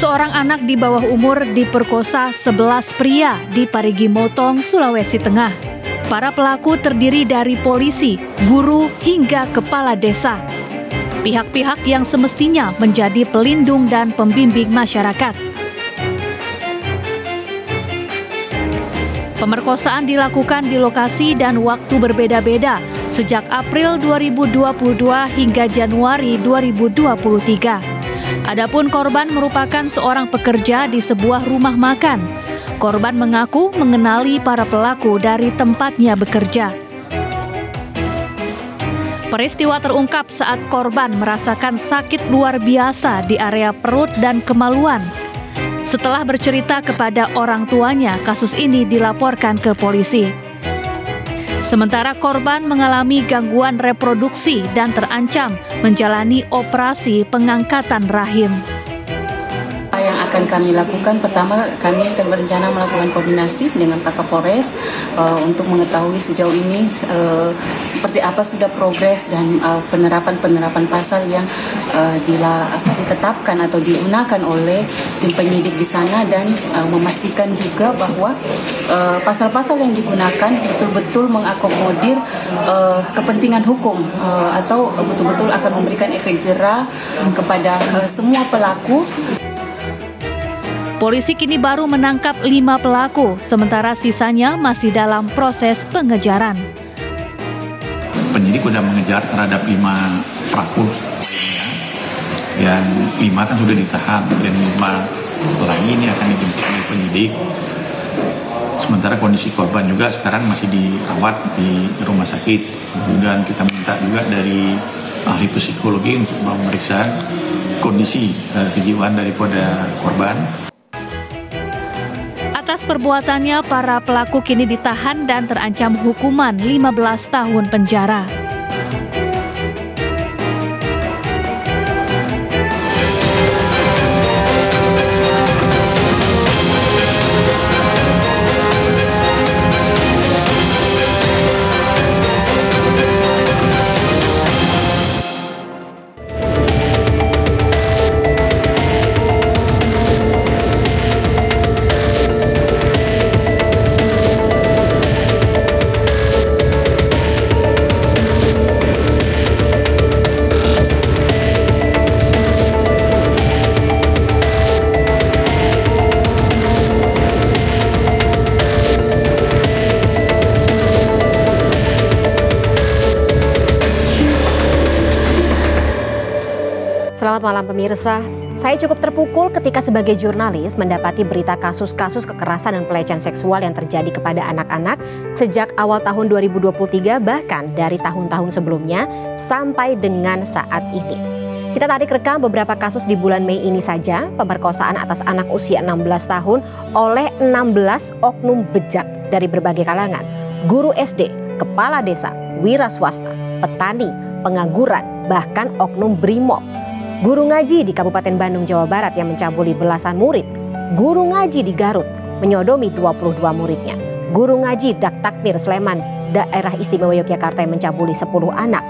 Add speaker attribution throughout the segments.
Speaker 1: Seorang anak di bawah umur diperkosa 11 pria di Parigi Motong, Sulawesi Tengah. Para pelaku terdiri dari polisi, guru, hingga kepala desa. Pihak-pihak yang semestinya menjadi pelindung dan pembimbing masyarakat. Pemerkosaan dilakukan di lokasi dan waktu berbeda-beda sejak April 2022 hingga Januari 2023. Adapun korban merupakan seorang pekerja di sebuah rumah makan. Korban mengaku mengenali para pelaku dari tempatnya bekerja. Peristiwa terungkap saat korban merasakan sakit luar biasa di area perut dan kemaluan. Setelah bercerita kepada orang tuanya, kasus ini dilaporkan ke polisi. Sementara korban mengalami gangguan reproduksi dan terancam menjalani operasi pengangkatan rahim.
Speaker 2: Yang akan kami lakukan, pertama kami akan berencana melakukan koordinasi dengan Pak Kapolres untuk mengetahui sejauh ini seperti apa sudah progres dan penerapan pasal yang ditetapkan atau digunakan oleh tim penyidik di sana, dan memastikan juga bahwa pasal-pasal yang digunakan betul-betul mengakomodir kepentingan hukum atau betul-betul akan memberikan efek jera kepada semua pelaku.
Speaker 1: Polisi kini baru menangkap 5 pelaku, sementara sisanya masih dalam proses pengejaran.
Speaker 3: Penyidik sudah mengejar terhadap 5 pelaku, yang 5 kan sudah ditahan, dan 5 lagi ini akan dijemput oleh penyidik. Sementara kondisi korban juga sekarang masih dirawat di rumah sakit, dan kita minta juga dari ahli psikologi untuk memeriksa kondisi kejiwaan daripada korban.
Speaker 1: Atas perbuatannya, para pelaku kini ditahan dan terancam hukuman 15 tahun penjara.
Speaker 4: Selamat malam pemirsa. Saya cukup terpukul ketika sebagai jurnalis mendapati berita kasus-kasus kekerasan dan pelecehan seksual yang terjadi kepada anak-anak sejak awal tahun 2023, bahkan dari tahun-tahun sebelumnya sampai dengan saat ini. Kita tarik rekam beberapa kasus di bulan Mei ini saja, pemerkosaan atas anak usia 16 tahun oleh 16 oknum bejat dari berbagai kalangan. Guru SD, kepala desa, wira swasta, petani, pengangguran, bahkan oknum brimob. Guru ngaji di Kabupaten Bandung, Jawa Barat yang mencabuli belasan murid. Guru ngaji di Garut menyodomi 22 muridnya. Guru ngaji Dak Takmir Sleman, Daerah Istimewa Yogyakarta yang mencabuli 10 anak.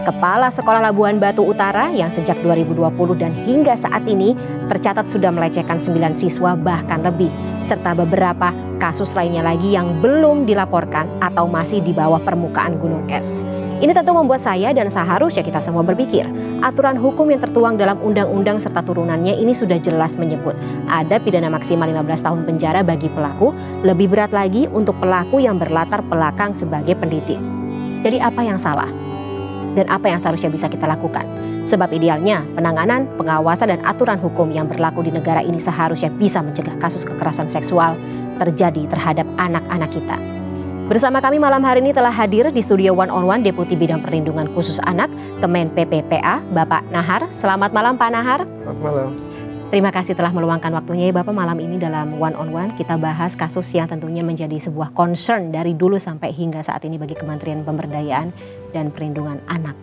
Speaker 4: Kepala Sekolah Labuan Batu Utara yang sejak 2020 dan hingga saat ini tercatat sudah melecehkan 9 siswa bahkan lebih. Serta beberapa kasus lainnya lagi yang belum dilaporkan atau masih di bawah permukaan gunung es. Ini tentu membuat saya dan seharusnya kita semua berpikir, aturan hukum yang tertuang dalam undang-undang serta turunannya ini sudah jelas menyebut ada pidana maksimal 15 tahun penjara bagi pelaku, lebih berat lagi untuk pelaku yang berlatar belakang sebagai pendidik. Jadi apa yang salah? Dan apa yang seharusnya bisa kita lakukan? Sebab idealnya penanganan, pengawasan, dan aturan hukum yang berlaku di negara ini seharusnya bisa mencegah kasus kekerasan seksual terjadi terhadap anak-anak kita. Bersama kami malam hari ini telah hadir di studio One on One Deputi Bidang Perlindungan Khusus Anak Kemen PPPA, Bapak Nahar. Selamat malam Pak Nahar.
Speaker 5: Selamat malam.
Speaker 4: Terima kasih telah meluangkan waktunya ya Bapak malam ini dalam One on One. Kita bahas kasus yang tentunya menjadi sebuah concern dari dulu sampai hingga saat ini bagi Kementerian Pemberdayaan dan Perlindungan Anak.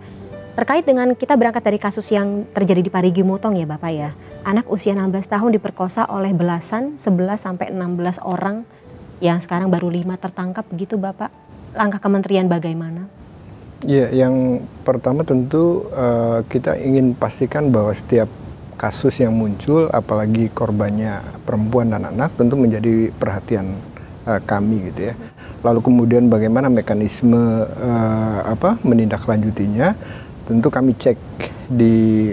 Speaker 4: Terkait dengan kita berangkat dari kasus yang terjadi di Parigi Motong ya Bapak ya. Anak usia 16 tahun diperkosa oleh belasan, 11 sampai 16 orang. Yang sekarang baru 5 tertangkap begitu Bapak. Langkah kementerian bagaimana?
Speaker 5: Ya, yang pertama tentu kita ingin pastikan bahwa setiap kasus yang muncul, apalagi korbannya perempuan dan anak, tentu menjadi perhatian kami gitu ya. Lalu kemudian bagaimana mekanisme menindaklanjutinya, tentu kami cek di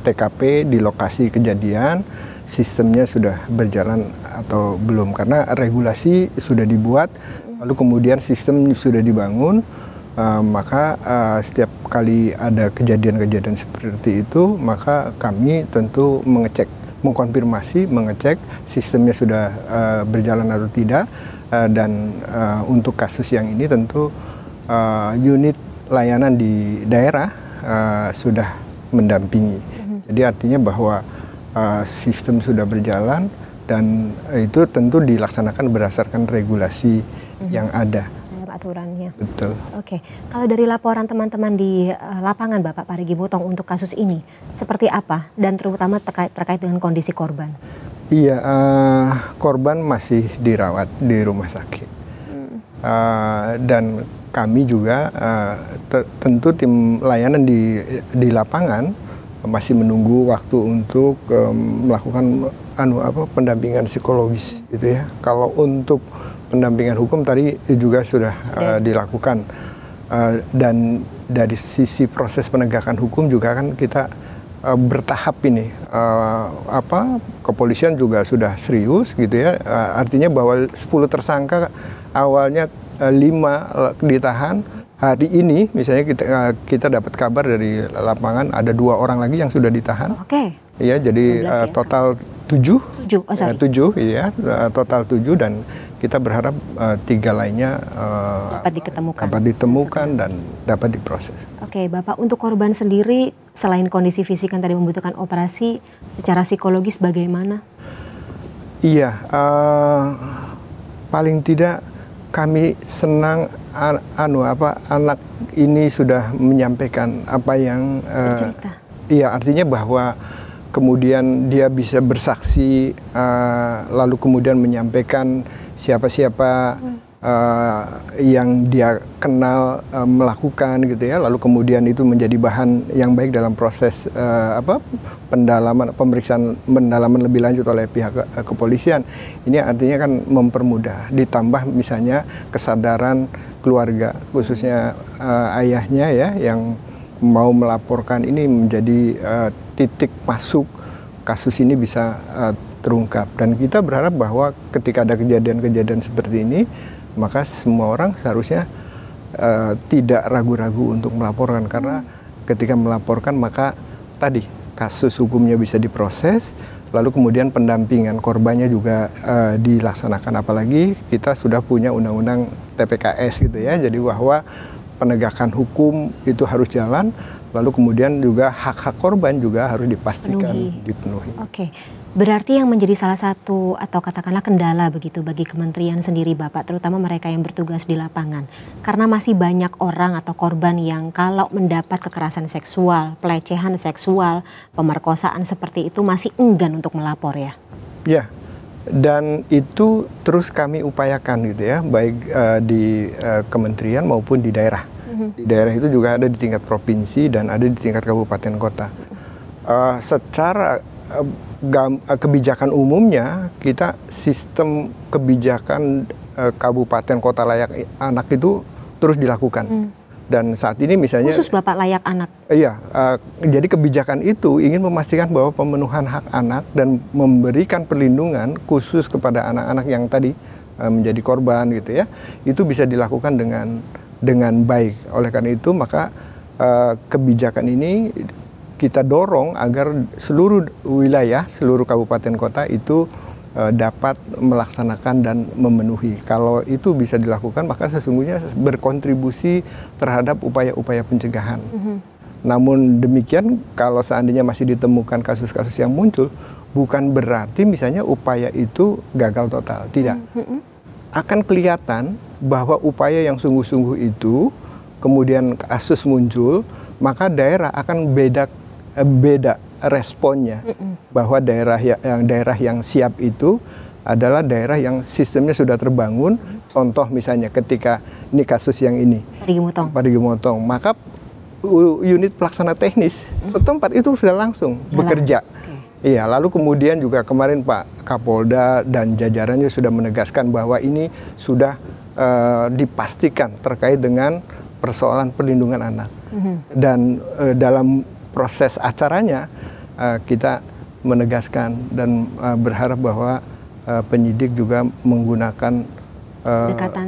Speaker 5: TKP, di lokasi kejadian, sistemnya sudah berjalan atau belum, karena regulasi sudah dibuat, lalu kemudian sistem sudah dibangun. Maka setiap kali ada kejadian-kejadian seperti itu, maka kami tentu mengkonfirmasi, mengecek sistemnya sudah berjalan atau tidak. Dan untuk kasus yang ini tentu unit layanan di daerah sudah mendampingi. Jadi artinya bahwa sistem sudah berjalan dan itu tentu dilaksanakan berdasarkan regulasi yang ada.
Speaker 4: Aturannya.
Speaker 5: Betul.
Speaker 4: Oke, kalau dari laporan teman-teman di lapangan Bapak Parigi Motong untuk kasus ini, seperti apa dan terutama terkait dengan kondisi korban?
Speaker 5: Iya, korban masih dirawat di rumah sakit. Dan kami juga tentu tim layanan di lapangan masih menunggu waktu untuk melakukan pendampingan psikologis gitu ya. Kalau untuk pendampingan hukum tadi juga sudah dilakukan, dan dari sisi proses penegakan hukum juga kan kita bertahap ini, kepolisian juga sudah serius gitu ya, artinya bahwa 10 tersangka awalnya 5 ditahan, hari ini misalnya kita dapat kabar dari lapangan ada 2 orang lagi yang sudah ditahan.
Speaker 4: Oke.
Speaker 5: Ya, jadi total 7. 7 ya, total 7, dan kita berharap 3 lainnya dapat ditemukan dan dapat diproses.
Speaker 4: Oke, Bapak, untuk korban sendiri selain kondisi fisik yang tadi membutuhkan operasi, secara psikologis bagaimana? Iya,
Speaker 5: paling tidak kami senang anak ini sudah menyampaikan apa yang iya, artinya bahwa kemudian dia bisa bersaksi, lalu kemudian menyampaikan siapa-siapa yang dia kenal melakukan gitu ya, lalu kemudian itu menjadi bahan yang baik dalam proses pendalaman lebih lanjut oleh pihak kepolisian. Ini artinya kan mempermudah, ditambah misalnya kesadaran keluarga, khususnya ayahnya ya, yang mau melaporkan, ini menjadi titik masuk kasus ini bisa terungkap. Dan kita berharap bahwa ketika ada kejadian-kejadian seperti ini, maka semua orang seharusnya tidak ragu-ragu untuk melaporkan, karena ketika melaporkan maka tadi kasus hukumnya bisa diproses, lalu kemudian pendampingan korbannya juga dilaksanakan. Apalagi kita sudah punya undang-undang TPKS gitu ya, jadi bahwa penegakan hukum itu harus jalan, lalu kemudian juga hak-hak korban juga harus dipastikan dipenuhi.
Speaker 4: Oke, berarti yang menjadi salah satu atau katakanlah kendala begitu bagi kementerian sendiri Bapak, terutama mereka yang bertugas di lapangan, karena masih banyak orang atau korban yang kalau mendapat kekerasan seksual, pelecehan seksual, pemerkosaan seperti itu masih enggan untuk melapor ya?
Speaker 5: Ya, dan itu terus kami upayakan gitu ya, baik di kementerian maupun di daerah. Di daerah itu juga ada di tingkat provinsi dan ada di tingkat kabupaten kota. Secara kebijakan umumnya, kita sistem kebijakan kabupaten kota layak anak itu terus dilakukan. Dan saat ini misalnya
Speaker 4: khusus Bapak layak anak.
Speaker 5: Iya, jadi kebijakan itu ingin memastikan bahwa pemenuhan hak anak dan memberikan perlindungan khusus kepada anak-anak yang tadi menjadi korban gitu ya, itu bisa dilakukan dengan baik. Oleh karena itu maka kebijakan ini kita dorong agar seluruh wilayah, seluruh kabupaten kota itu dapat melaksanakan dan memenuhi. Kalau itu bisa dilakukan, maka sesungguhnya berkontribusi terhadap upaya-upaya pencegahan. Namun demikian, kalau seandainya masih ditemukan kasus-kasus yang muncul, bukan berarti misalnya upaya itu gagal total. Tidak. Akan kelihatan bahwa upaya yang sungguh-sungguh itu, kemudian kasus muncul, maka daerah akan beda responnya, bahwa daerah yang siap itu adalah daerah yang sistemnya sudah terbangun. Contoh misalnya ketika ini kasus yang ini Parigi Motong, maka unit pelaksana teknis setempat itu sudah langsung bekerja. Iya, lalu kemudian juga kemarin Pak Kapolda dan jajarannya sudah menegaskan bahwa ini sudah dipastikan terkait dengan persoalan perlindungan anak. Dan dalam proses acaranya kita menegaskan dan berharap bahwa penyidik juga menggunakan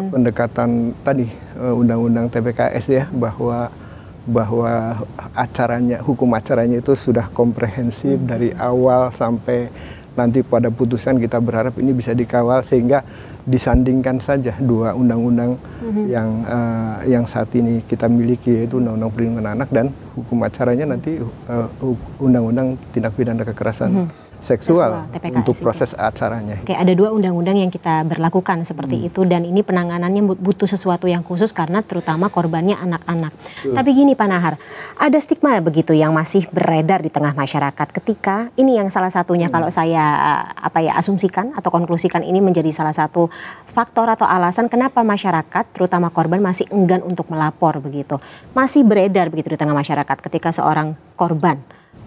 Speaker 5: pendekatan tadi undang-undang TPKS ya, bahwa acaranya, hukum acaranya itu sudah komprehensif dari awal sampai nanti pada putusan. Kita berharap ini bisa dikawal sehingga disandingkan saja dua undang-undang yang saat ini kita miliki, yaitu Undang-Undang Perlindungan Anak dan hukum acaranya nanti Undang-Undang Tindak Pidana Kekerasan seksual untuk proses acaranya.
Speaker 4: Oke, ada dua undang-undang yang kita berlakukan seperti itu, dan ini penanganannya butuh sesuatu yang khusus karena terutama korbannya anak-anak. Tapi gini Pak Nahar, ada stigma begitu yang masih beredar di tengah masyarakat ketika ini yang salah satunya kalau saya asumsikan atau konklusikan ini menjadi salah satu faktor atau alasan kenapa masyarakat terutama korban masih enggan untuk melapor begitu. Masih beredar begitu di tengah masyarakat ketika seorang korban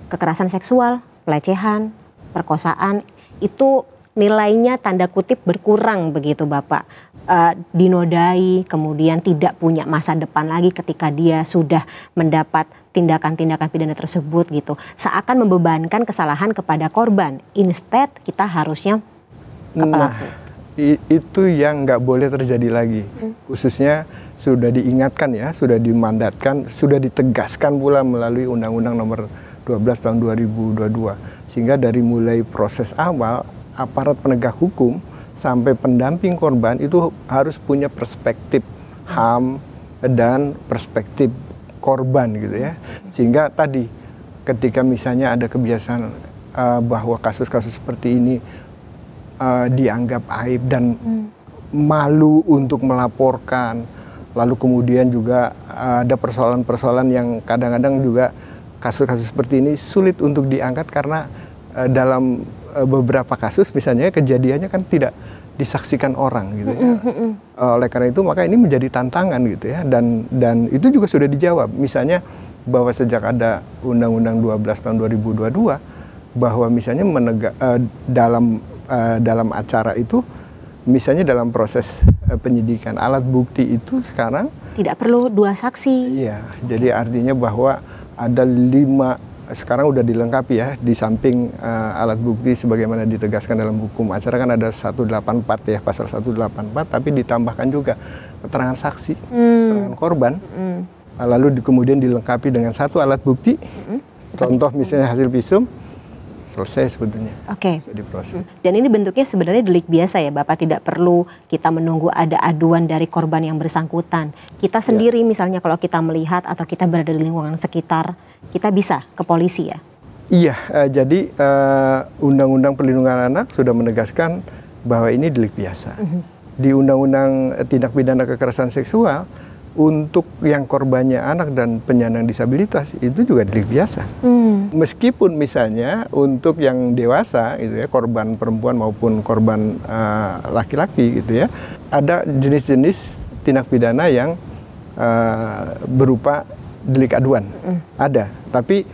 Speaker 4: kekerasan seksual, pelecehan, perkosaan itu nilainya tanda kutip berkurang begitu Bapak, dinodai, kemudian tidak punya masa depan lagi ketika dia sudah mendapat tindakan-tindakan pidana tersebut gitu, seakan membebankan kesalahan kepada korban, instead kita harusnya ke pelaku.
Speaker 5: Itu yang nggak boleh terjadi lagi, khususnya sudah diingatkan ya, sudah dimandatkan, sudah ditegaskan pula melalui Undang-Undang Nomor 12 tahun 2022, sehingga dari mulai proses awal aparat penegak hukum sampai pendamping korban itu harus punya perspektif HAM dan perspektif korban gitu ya, sehingga tadi ketika misalnya ada kebiasaan bahwa kasus-kasus seperti ini dianggap aib dan malu untuk melaporkan, lalu kemudian juga ada persoalan-persoalan yang kadang-kadang juga kasus-kasus seperti ini sulit untuk diangkat karena dalam beberapa kasus misalnya kejadiannya kan tidak disaksikan orang gitu ya. Oleh karena itu maka ini menjadi tantangan gitu ya, dan itu juga sudah dijawab. Misalnya bahwa sejak ada Undang-Undang 12 tahun 2022 bahwa misalnya dalam acara itu misalnya dalam proses penyidikan alat bukti itu sekarang
Speaker 4: tidak perlu dua saksi.
Speaker 5: Iya, jadi artinya bahwa ada 5, sekarang udah dilengkapi ya, di samping alat bukti sebagaimana ditegaskan dalam hukum acara kan ada 184 ya, pasal 184, tapi ditambahkan juga keterangan saksi, keterangan korban, lalu kemudian dilengkapi dengan satu alat bukti, contoh misalnya hasil visum, selesai sebetulnya.
Speaker 4: Oke.
Speaker 5: Bisa diproses.
Speaker 4: Dan ini bentuknya sebenarnya delik biasa ya Bapak, tidak perlu kita menunggu ada aduan dari korban yang bersangkutan. Kita sendiri misalnya kalau kita melihat atau kita berada di lingkungan sekitar, kita bisa ke polisi ya?
Speaker 5: Iya, jadi Undang-Undang Perlindungan Anak sudah menegaskan bahwa ini delik biasa. Di Undang-Undang Tindak Pidana Kekerasan Seksual, untuk yang korbannya anak dan penyandang disabilitas itu juga delik biasa. Meskipun misalnya untuk yang dewasa gitu ya, korban perempuan maupun korban laki-laki gitu ya, ada jenis-jenis tindak pidana yang berupa delik aduan. Ada, tapi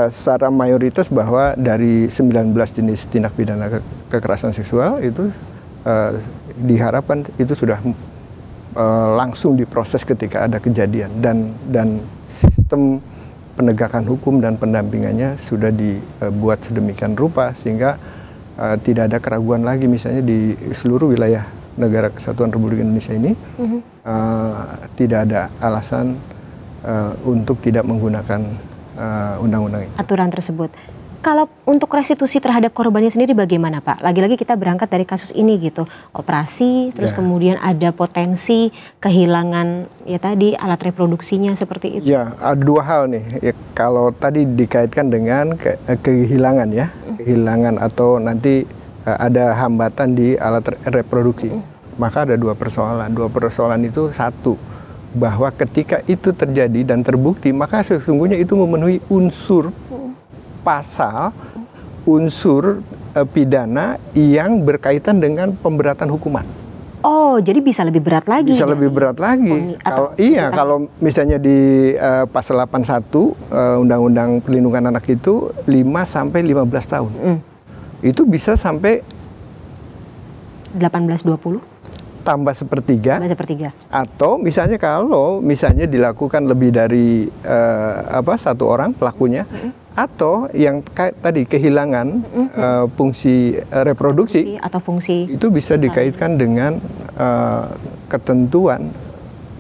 Speaker 5: secara mayoritas bahwa dari 19 jenis tindak pidana kekerasan seksual itu diharapkan itu sudah langsung diproses ketika ada kejadian, dan sistem penegakan hukum dan pendampingannya sudah dibuat sedemikian rupa sehingga tidak ada keraguan lagi misalnya di seluruh wilayah negara Kesatuan Republik Indonesia ini tidak ada alasan untuk tidak menggunakan undang-undang itu.
Speaker 4: Aturan tersebut. Kalau untuk restitusi terhadap korbannya sendiri bagaimana Pak? Lagi-lagi kita berangkat dari kasus ini gitu, operasi, terus kemudian ada potensi kehilangan ya tadi alat reproduksinya seperti itu.
Speaker 5: Ya, ada dua hal nih. Ya, kalau tadi dikaitkan dengan kehilangan ya, kehilangan atau nanti ada hambatan di alat reproduksi, maka ada dua persoalan. Dua persoalan itu, satu, bahwa ketika itu terjadi dan terbukti, maka sesungguhnya itu memenuhi unsur pasal unsur pidana yang berkaitan dengan pemberatan hukuman.
Speaker 4: Oh, jadi bisa lebih berat lagi.
Speaker 5: Bisa lebih berat lagi. Kalau misalnya di pasal 81 Undang-Undang Perlindungan Anak itu 5 sampai 15 tahun. Itu bisa sampai
Speaker 4: 18-20
Speaker 5: tambah sepertiga. Atau misalnya kalau misalnya dilakukan lebih dari satu orang pelakunya, atau yang tadi kehilangan fungsi reproduksi
Speaker 4: atau fungsi
Speaker 5: itu bisa dikaitkan dengan ketentuan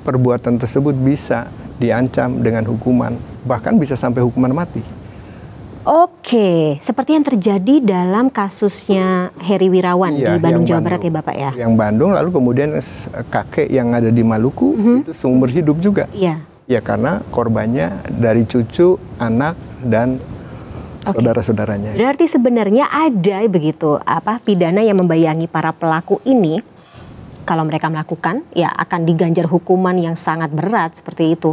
Speaker 5: perbuatan tersebut bisa diancam dengan hukuman, bahkan bisa sampai hukuman mati.
Speaker 4: Oke, seperti yang terjadi dalam kasusnya Heri Wirawan di Bandung, Jawa Barat ya Bapak ya?
Speaker 5: Yang Bandung, lalu kemudian kakek yang ada di Maluku itu seumur hidup juga.
Speaker 4: Iya.
Speaker 5: Ya karena korbannya dari cucu, anak, dan saudara-saudaranya.
Speaker 4: Berarti sebenarnya ada begitu pidana yang membayangi para pelaku ini, kalau mereka melakukan ya akan diganjar hukuman yang sangat berat seperti itu.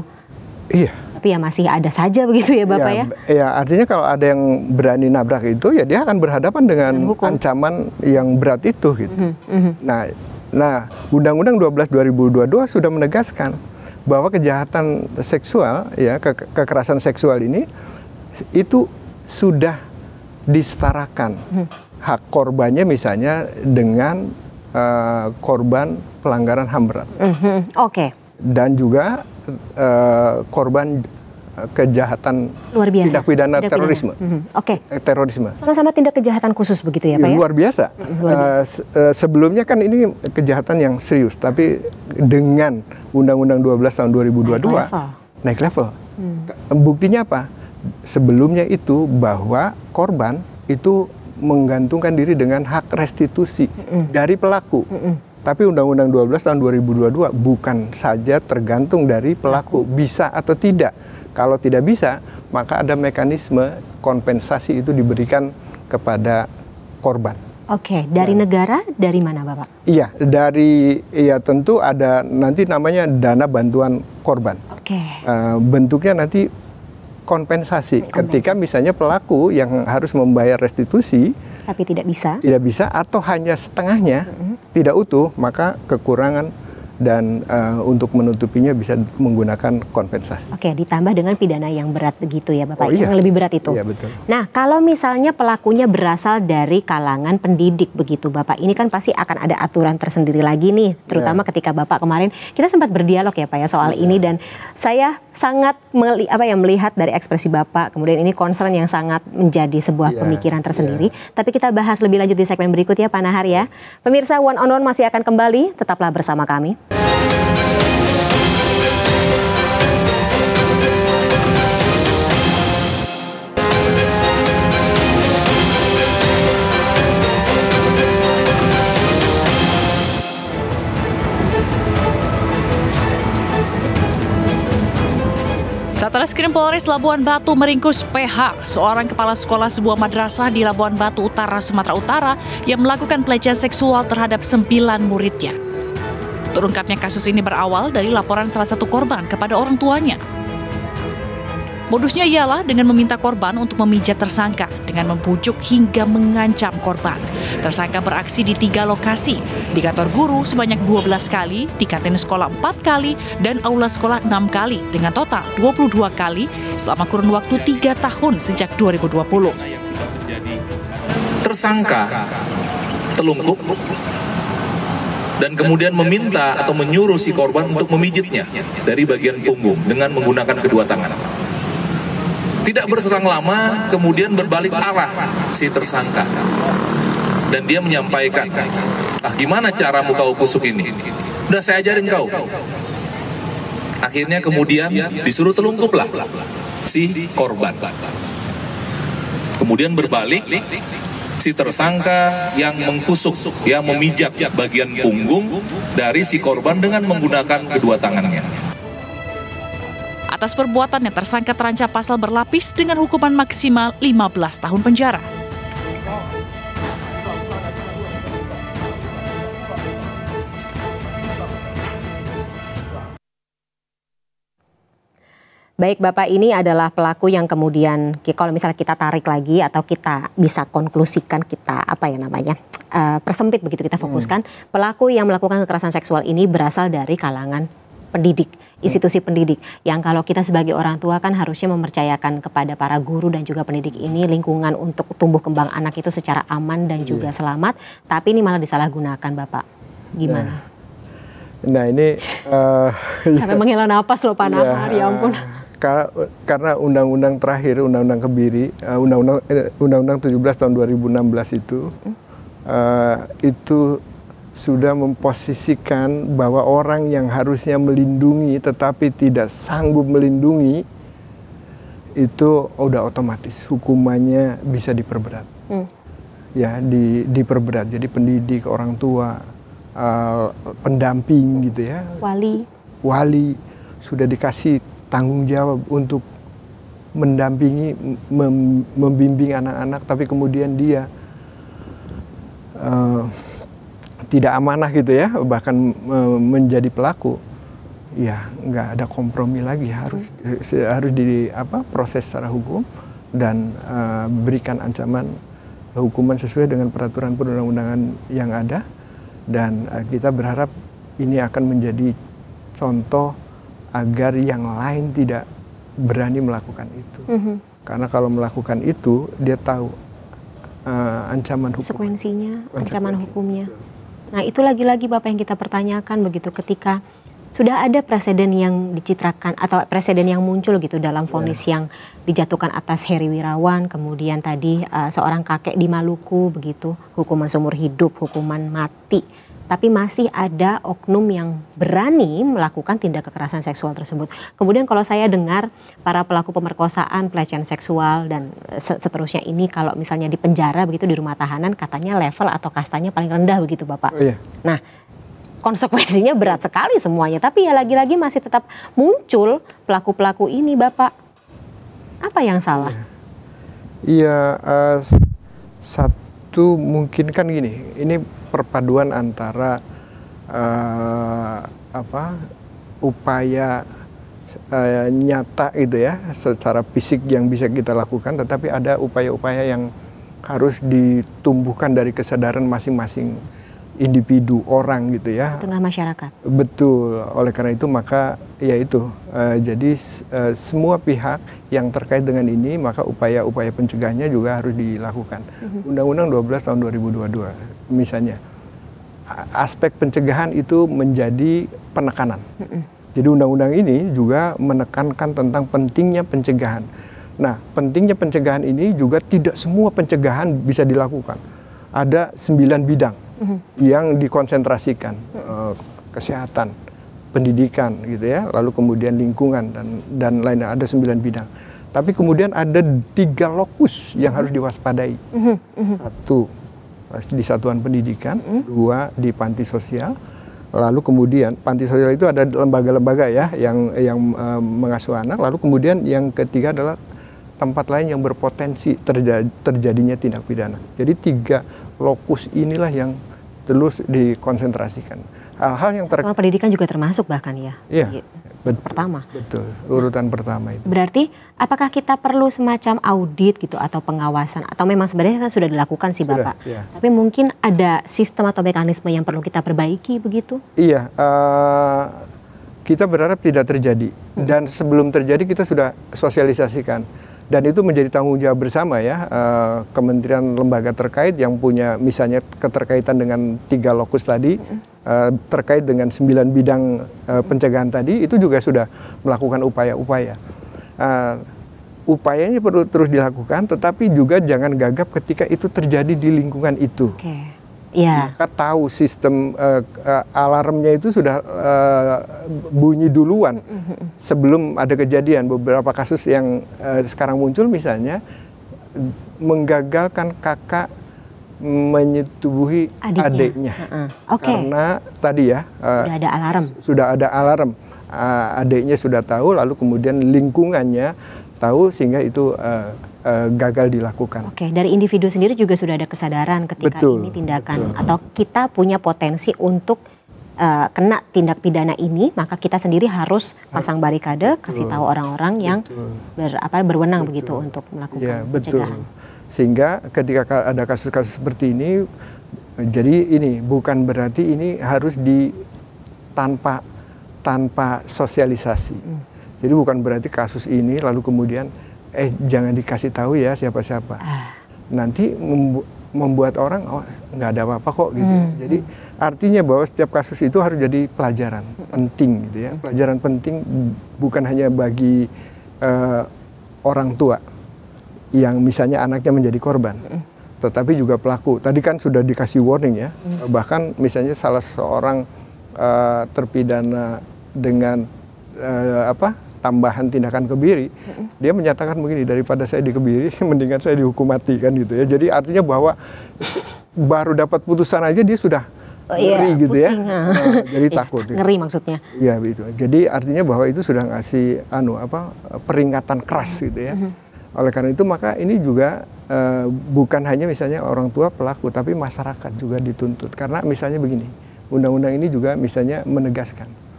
Speaker 5: Iya.
Speaker 4: Tapi ya masih ada saja begitu ya Bapak ya?
Speaker 5: Ya artinya kalau ada yang berani nabrak itu ya dia akan berhadapan dengan ancaman yang berat itu gitu. Nah Undang-Undang 12 2022 sudah menegaskan bahwa kejahatan seksual ya kekerasan seksual ini itu sudah disetarakan hak korbannya misalnya dengan korban pelanggaran HAM berat.
Speaker 4: Oke.
Speaker 5: Dan juga korban kejahatan
Speaker 4: luar biasa.
Speaker 5: Tindak pidana terorisme. Terorisme.
Speaker 4: Sama-sama tindak kejahatan khusus begitu ya Pak ya?
Speaker 5: Luar biasa. Sebelumnya kan ini kejahatan yang serius, tapi dengan Undang-Undang 12 tahun 2022 naik level. Buktinya apa? Sebelumnya itu bahwa korban itu menggantungkan diri dengan hak restitusi dari pelaku. Tapi Undang-Undang 12 tahun 2022 bukan saja tergantung dari pelaku bisa atau tidak. Kalau tidak bisa, maka ada mekanisme kompensasi itu diberikan kepada korban.
Speaker 4: Oke, dari negara, dari mana Bapak?
Speaker 5: Iya, tentu ada nanti namanya dana bantuan korban. Bentuknya nanti kompensasi. Ketika misalnya pelaku yang harus membayar restitusi
Speaker 4: tapi tidak bisa
Speaker 5: atau hanya setengahnya tidak utuh, maka kekurangan dan untuk menutupinya bisa menggunakan kompensasi.
Speaker 4: Oke, ditambah dengan pidana yang berat begitu ya Bapak, yang lebih berat itu.
Speaker 5: Iya, betul.
Speaker 4: Nah, kalau misalnya pelakunya berasal dari kalangan pendidik begitu Bapak, ini kan pasti akan ada aturan tersendiri lagi nih, terutama ketika Bapak kemarin kita sempat berdialog ya Pak ya soal ini, dan saya sangat melihat dari ekspresi Bapak, kemudian ini concern yang sangat menjadi sebuah pemikiran tersendiri. Tapi kita bahas lebih lanjut di segmen berikut ya Pak Nahar ya. Pemirsa, One on One masih akan kembali, tetaplah bersama kami.
Speaker 1: Satreskrim Polres Labuan Batu meringkus PH, seorang kepala sekolah sebuah madrasah di Labuan Batu Utara, Sumatera Utara yang melakukan pelecehan seksual terhadap 9 muridnya. Terungkapnya kasus ini berawal dari laporan salah satu korban kepada orang tuanya. Modusnya ialah dengan meminta korban untuk memijat tersangka dengan membujuk hingga mengancam korban. Tersangka beraksi di 3 lokasi, di kantor guru sebanyak 12 kali, di kantin sekolah 4 kali, dan aula sekolah 6 kali, dengan total 22 kali selama kurun waktu 3 tahun sejak 2020.
Speaker 6: Tersangka telungkup dan kemudian meminta atau menyuruh si korban untuk memijitnya dari bagian punggung dengan menggunakan kedua tangan. Tidak berselang lama, kemudian berbalik arah si tersangka. Dan dia menyampaikan, gimana caramu kau kusuk ini? Udah saya ajarin kau. Akhirnya kemudian disuruh telungkuplah si korban. Kemudian berbalik, si tersangka yang mengkusuk, yang memijat bagian punggung dari si korban dengan menggunakan kedua tangannya.
Speaker 1: Atas perbuatannya, tersangka terancam pasal berlapis dengan hukuman maksimal 15 tahun penjara.
Speaker 4: Baik Bapak, ini adalah pelaku yang kemudian kalau misalnya kita tarik lagi atau kita bisa konklusikan, kita persempit begitu kita fokuskan, pelaku yang melakukan kekerasan seksual ini berasal dari kalangan pendidik, institusi pendidik, yang kalau kita sebagai orang tua kan harusnya mempercayakan kepada para guru dan juga pendidik ini lingkungan untuk tumbuh kembang anak itu secara aman dan juga selamat, tapi ini malah disalahgunakan, Bapak. Gimana?
Speaker 5: Nah ini
Speaker 4: sampai menghela napas loh Pak Nahar, ya ampun.
Speaker 5: Karena undang-undang terakhir, undang-undang Kebiri, undang-undang 17 tahun 2016 itu sudah memposisikan bahwa orang yang harusnya melindungi tetapi tidak sanggup melindungi itu udah otomatis hukumannya bisa diperberat. Ya, diperberat. Jadi pendidik, orang tua, pendamping gitu ya. Wali sudah dikasih tanggung jawab untuk mendampingi, membimbing anak-anak, tapi kemudian dia tidak amanah gitu ya, bahkan menjadi pelaku, ya nggak ada kompromi lagi, harus proses secara hukum dan berikan ancaman hukuman sesuai dengan peraturan perundang-undangan yang ada, dan kita berharap ini akan menjadi contoh agar yang lain tidak berani melakukan itu, karena kalau melakukan itu dia tahu ancaman hukum,
Speaker 4: konsekuensinya, ancaman hukumnya. Nah itu lagi-lagi Bapak yang kita pertanyakan begitu, ketika sudah ada presiden yang dicitrakan atau presiden yang muncul gitu dalam vonis yang dijatuhkan atas Heri Wirawan, kemudian tadi seorang kakek di Maluku begitu, hukuman seumur hidup, hukuman mati, tapi masih ada oknum yang berani melakukan tindak kekerasan seksual tersebut. Kemudian kalau saya dengar para pelaku pemerkosaan, pelecehan seksual dan seterusnya ini kalau misalnya di penjara begitu, di rumah tahanan, katanya level atau kastanya paling rendah begitu Bapak. Nah konsekuensinya berat sekali semuanya, tapi ya lagi-lagi masih tetap muncul pelaku-pelaku ini Bapak. Apa yang salah?
Speaker 5: Iya, satu mungkin kan gini, ini perpaduan antara upaya nyata gitu ya, secara fisik yang bisa kita lakukan, tetapi ada upaya-upaya yang harus ditumbuhkan dari kesadaran masing-masing individu orang gitu ya,
Speaker 4: tengah masyarakat.
Speaker 5: Betul, oleh karena itu maka ya itu jadi semua pihak yang terkait dengan ini, maka upaya-upaya pencegahannya juga harus dilakukan. Undang-Undang 12 tahun 2022 misalnya, aspek pencegahan itu menjadi penekanan. Jadi undang-undang ini juga menekankan tentang pentingnya pencegahan. Nah, pentingnya pencegahan ini juga tidak semua pencegahan bisa dilakukan. Ada 9 bidang yang dikonsentrasikan, kesehatan, pendidikan gitu ya, lalu kemudian lingkungan dan lainnya, ada 9 bidang. Tapi kemudian ada 3 lokus yang harus diwaspadai. Satu di satuan pendidikan, 2 di panti sosial, lalu kemudian panti sosial itu ada lembaga-lembaga ya yang mengasuh anak, lalu kemudian yang ketiga adalah tempat lain yang berpotensi terjadinya tindak pidana. Jadi 3 lokus inilah yang terus dikonsentrasikan. Hal-hal yang
Speaker 4: satuan pendidikan juga termasuk bahkan ya.
Speaker 5: Iya.
Speaker 4: Pertama.
Speaker 5: Betul, urutan pertama itu.
Speaker 4: Berarti apakah kita perlu semacam audit gitu atau pengawasan, atau memang sebenarnya kan sudah dilakukan sih Bapak.
Speaker 5: Ya.
Speaker 4: Tapi mungkin ada sistem atau mekanisme yang perlu kita perbaiki begitu?
Speaker 5: Iya, kita berharap tidak terjadi, dan sebelum terjadi kita sudah sosialisasikan. Dan itu menjadi tanggung jawab bersama ya, kementerian lembaga terkait yang punya misalnya keterkaitan dengan 3 lokus tadi, terkait dengan 9 bidang pencegahan tadi, itu juga sudah melakukan upaya-upaya. Upayanya perlu terus dilakukan, tetapi juga jangan gagap ketika itu terjadi di lingkungan itu. Maka tahu sistem alarmnya itu sudah bunyi duluan sebelum ada kejadian. Beberapa kasus yang sekarang muncul misalnya menggagalkan kakak menyetubuhi adiknya. Karena tadi ya sudah ada alarm, adiknya sudah tahu, lalu kemudian lingkungannya tahu sehingga itu gagal dilakukan.
Speaker 4: Dari individu sendiri juga sudah ada kesadaran ketika ini tindakan atau kita punya potensi untuk kena tindak pidana ini, maka kita sendiri harus pasang barikade, kasih tahu orang-orang yang berwenang begitu untuk melakukan pencegahan.
Speaker 5: Sehingga ketika ada kasus-kasus seperti ini, Jadi ini bukan berarti ini harus tanpa sosialisasi. Jadi bukan berarti kasus ini lalu kemudian jangan dikasih tahu ya siapa-siapa. Nanti membuat orang nggak ada apa-apa kok gitu. Jadi artinya bahwa setiap kasus itu harus jadi pelajaran penting gitu ya. Pelajaran penting bukan hanya bagi orang tua yang misalnya anaknya menjadi korban, tetapi juga pelaku. Tadi kan sudah dikasih warning ya. Bahkan misalnya salah seorang terpidana dengan tambahan tindakan kebiri, dia menyatakan begini, daripada saya dikebiri mendingan saya dihukum mati kan gitu ya. Jadi artinya bahwa baru dapat putusan aja dia sudah ngeri gitu pusing, ya. Jadi takut.
Speaker 4: Ngeri maksudnya.
Speaker 5: Iya begitu. Jadi artinya bahwa itu sudah ngasih peringatan keras gitu ya. Oleh karena itu maka ini juga bukan hanya misalnya orang tua pelaku, tapi masyarakat juga dituntut. Karena misalnya begini, undang-undang ini juga misalnya menegaskan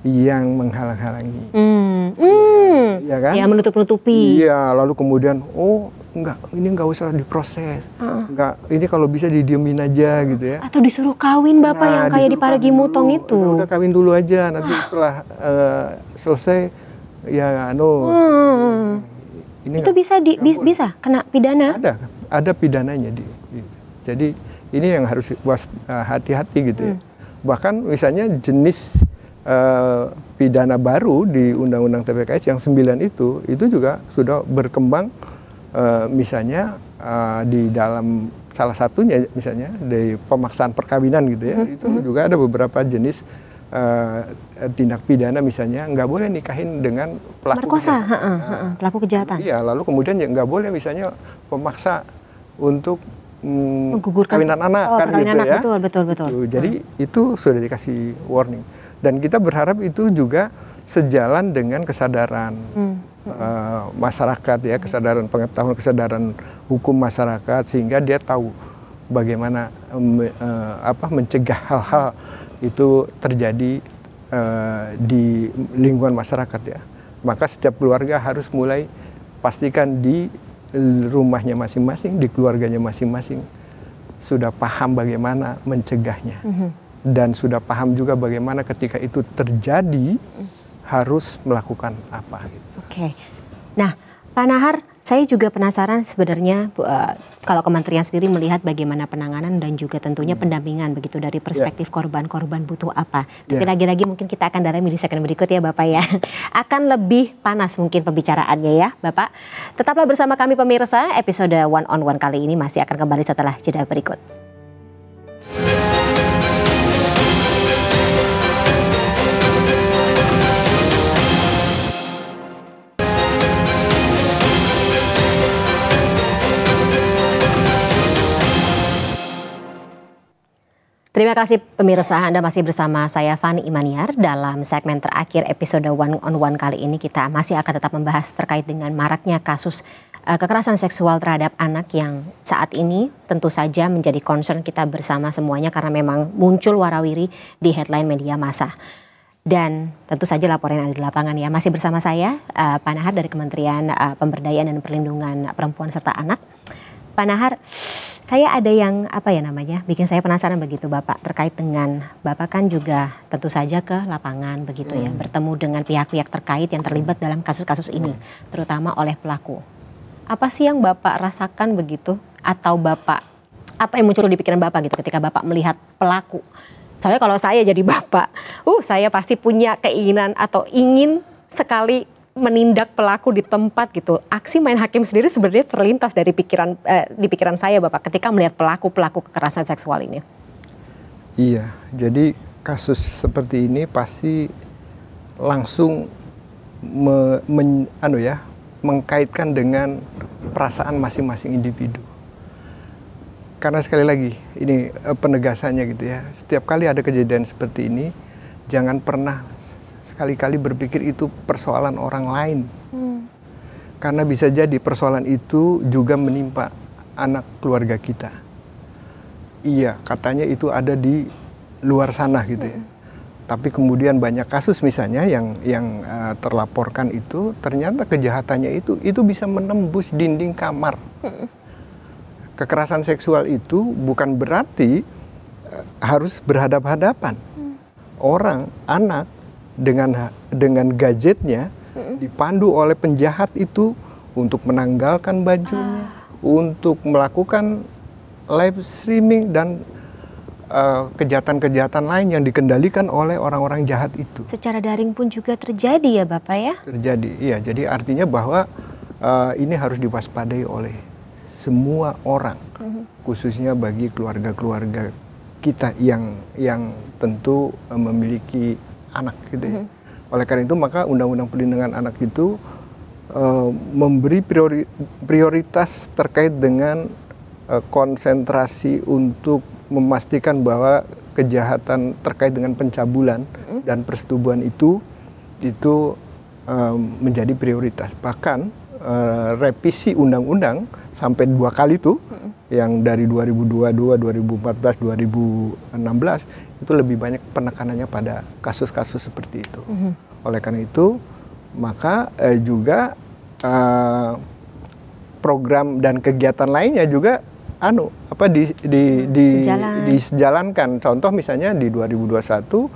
Speaker 5: yang menghalang-halangi, ya kan?
Speaker 4: Ya menutup-nutupi.
Speaker 5: Iya, lalu kemudian ini nggak usah diproses, ini kalau bisa didiemin aja gitu ya.
Speaker 4: Atau disuruh kawin bapak yang kayak di Parigi Mutong itu.
Speaker 5: Udah kawin dulu aja, nanti setelah selesai ya ini
Speaker 4: itu bisa kena pidana?
Speaker 5: Ada pidananya jadi ini yang harus hati-hati gitu ya. Bahkan misalnya jenis pidana baru di Undang-Undang TPKS yang 9 itu juga sudah berkembang, misalnya di dalam salah satunya misalnya dari pemaksaan perkawinan gitu ya. Itu juga ada beberapa jenis tindak pidana, misalnya nggak boleh nikahin dengan pelaku
Speaker 4: merkosa, pelaku kejahatan.
Speaker 5: Iya, lalu kemudian ya nggak boleh misalnya pemaksa untuk
Speaker 4: menggugurkan
Speaker 5: kawinan anak kan gitu
Speaker 4: anak,
Speaker 5: ya.
Speaker 4: Betul.
Speaker 5: Jadi itu sudah dikasih warning. Dan kita berharap itu juga sejalan dengan kesadaran masyarakat ya, kesadaran pengetahuan, kesadaran hukum masyarakat, sehingga dia tahu bagaimana mencegah hal-hal itu terjadi di lingkungan masyarakat ya. Maka setiap keluarga harus mulai pastikan di rumahnya masing-masing, di keluarganya masing-masing sudah paham bagaimana mencegahnya. Dan sudah paham juga bagaimana ketika itu terjadi harus melakukan apa gitu.
Speaker 4: Oke. Nah, Pak Nahar, saya juga penasaran sebenarnya kalau kementerian sendiri melihat bagaimana penanganan dan juga tentunya pendampingan begitu dari perspektif korban butuh apa. Tapi lagi-lagi mungkin kita akan dalami di segmen berikut ya Bapak ya. Akan lebih panas mungkin pembicaraannya ya Bapak. Tetaplah bersama kami pemirsa, episode One on One kali ini masih akan kembali setelah jeda berikut. Terima kasih pemirsa, Anda masih bersama saya Fani Imaniar. Dalam segmen terakhir episode One on One kali ini kita masih akan tetap membahas terkait dengan maraknya kasus kekerasan seksual terhadap anak yang saat ini tentu saja menjadi concern kita bersama semuanya karena memang muncul warawiri di headline media massa. Dan tentu saja laporan yang ada di lapangan ya. Masih bersama saya Pak Nahar dari Kementerian Pemberdayaan dan Perlindungan Perempuan serta Anak. Pak Nahar, saya ada yang bikin saya penasaran begitu Bapak terkait dengan Bapak kan juga tentu saja ke lapangan begitu ya, bertemu dengan pihak-pihak terkait yang terlibat dalam kasus-kasus ini, terutama oleh pelaku. Apa sih yang Bapak rasakan begitu? Atau Bapak, apa yang muncul di pikiran Bapak gitu ketika Bapak melihat pelaku? Soalnya kalau saya jadi Bapak, saya pasti punya keinginan atau ingin sekali menindak pelaku di tempat gitu. Aksi main hakim sendiri sebenarnya terlintas dari di pikiran saya Bapak ketika melihat pelaku kekerasan seksual ini.
Speaker 5: Iya, jadi kasus seperti ini pasti langsung mengkaitkan dengan perasaan masing-masing individu. Karena sekali lagi ini penegasannya gitu ya. Setiap kali ada kejadian seperti ini, jangan pernah sekali-kali berpikir itu persoalan orang lain. Karena bisa jadi persoalan itu juga menimpa anak keluarga kita. Iya, katanya itu ada di luar sana gitu ya. Tapi kemudian banyak kasus misalnya yang terlaporkan itu ternyata kejahatannya itu bisa menembus dinding kamar. kekerasan seksual itu bukan berarti harus berhadap-hadapan. Orang, anak dengan gadgetnya dipandu oleh penjahat itu untuk menanggalkan bajunya, untuk melakukan live streaming dan kejahatan-kejahatan lain yang dikendalikan oleh orang-orang jahat itu.
Speaker 4: Secara daring pun juga terjadi ya Bapak ya?
Speaker 5: Terjadi, iya. Jadi artinya bahwa ini harus diwaspadai oleh semua orang, khususnya bagi keluarga-keluarga kita yang tentu memiliki anak gitu ya. Oleh karena itu maka Undang-Undang Perlindungan Anak itu memberi prioritas terkait dengan konsentrasi untuk memastikan bahwa kejahatan terkait dengan pencabulan dan persetubuhan itu menjadi prioritas. Bahkan revisi undang-undang sampai 2 kali tuh, yang dari 2022, 2014, 2016 itu lebih banyak penekanannya pada kasus-kasus seperti itu. Oleh karena itu maka juga program dan kegiatan lainnya juga dijalankan. Contoh misalnya di 2021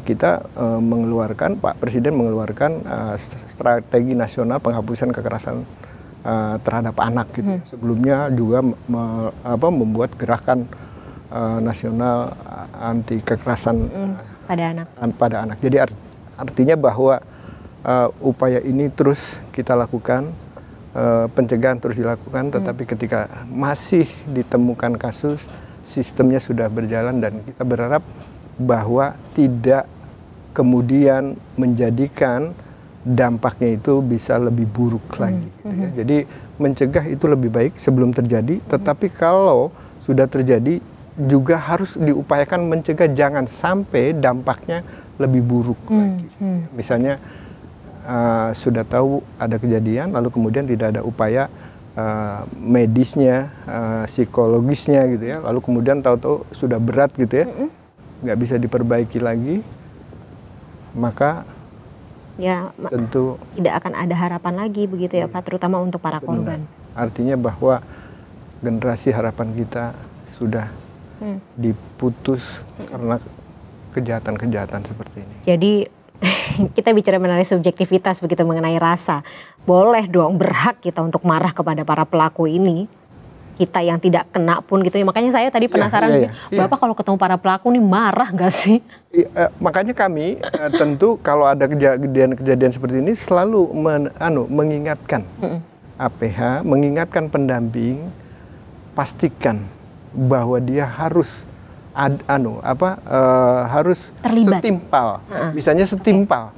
Speaker 5: kita mengeluarkan, Pak Presiden mengeluarkan strategi nasional penghapusan kekerasan terhadap anak gitu. Sebelumnya juga membuat gerakan nasional anti kekerasan pada anak. Jadi artinya bahwa upaya ini terus kita lakukan, pencegahan terus dilakukan, tetapi ketika masih ditemukan kasus, sistemnya sudah berjalan dan kita berharap bahwa tidak kemudian menjadikan dampaknya itu bisa lebih buruk lagi. Gitu ya. Jadi mencegah itu lebih baik sebelum terjadi, tetapi kalau sudah terjadi juga harus diupayakan mencegah jangan sampai dampaknya lebih buruk lagi. Misalnya sudah tahu ada kejadian, lalu kemudian tidak ada upaya medisnya, psikologisnya gitu ya, lalu kemudian tahu-tahu sudah berat gitu ya, nggak bisa diperbaiki lagi, maka
Speaker 4: ya tentu tidak akan ada harapan lagi begitu ya Pak, terutama untuk para korban.
Speaker 5: Artinya bahwa generasi harapan kita sudah diputus karena kejahatan-kejahatan seperti ini.
Speaker 4: Jadi kita bicara mengenai subjektivitas begitu, mengenai rasa. Boleh dong, berhak kita untuk marah kepada para pelaku ini. Kita yang tidak kena pun gitu ya. Makanya saya tadi penasaran, Bapak kalau ketemu para pelaku nih marah gak sih?
Speaker 5: Makanya kami tentu kalau ada kejadian seperti ini selalu mengingatkan APH, mengingatkan pendamping, pastikan bahwa dia harus harus terlibat, setimpal, misalnya setimpal